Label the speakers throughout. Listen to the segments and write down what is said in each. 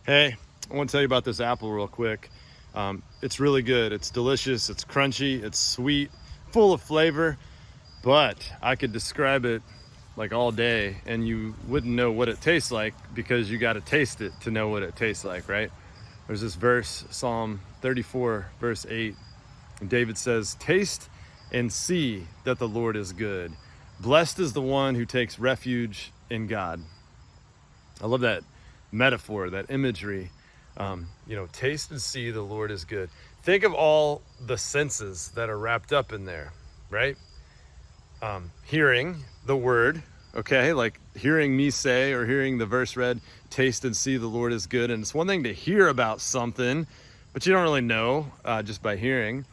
Speaker 1: Hey, I want to tell you about this apple real quick. It's really good. It's delicious. It's crunchy. It's sweet, full of flavor, but I could describe it like all day and you wouldn't know what it tastes like because you got to taste it to know what it tastes like, right? There's this verse, Psalm 34, verse 8. And David says, "Taste and see that the Lord is good. Blessed is the one who takes refuge in God." I love that metaphor, that imagery. Taste and see the Lord is good. Think of all the senses that are wrapped up in there, right? Hearing the word, okay, like hearing me say or hearing the verse read, taste and see the Lord is good. And it's one thing to hear about something, but you don't really know just by hearing.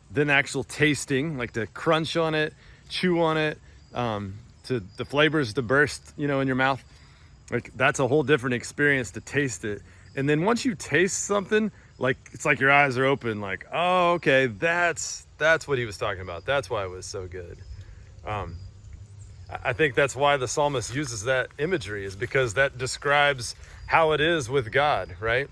Speaker 1: Then actual tasting, like to crunch on it, chew on it, to the flavors to burst, in your mouth. Like that's a whole different experience to taste it. And then once you taste something, like it's like your eyes are open, like, oh, okay, that's what he was talking about. That's why it was so good. I think that's why the psalmist uses that imagery, is because that describes how it is with God, right?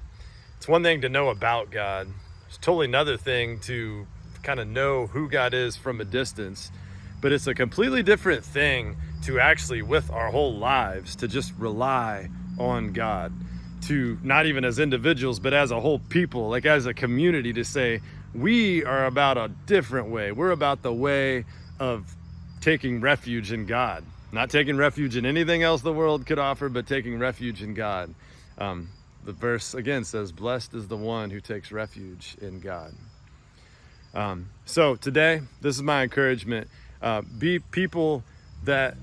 Speaker 1: It's one thing to know about God. It's totally another thing to kind of know who God is from a distance, but it's a completely different thing to actually, with our whole lives, to just rely on God, to not even as individuals, but as a whole people, like as a community, to say, we are about a different way. We're about the way of taking refuge in God, not taking refuge in anything else the world could offer, but taking refuge in God. The verse again says, "Blessed is the one who takes refuge in God." So today, this is my encouragement. Be people that,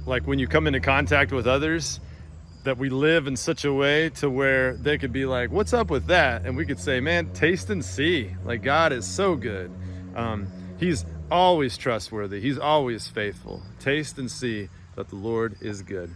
Speaker 1: like when you come into contact with others, that we live in such a way to where they could be like, "What's up with that?" And we could say, "Man, taste and see. Like God is so good. He's always trustworthy. He's always faithful. Taste and see that the Lord is good."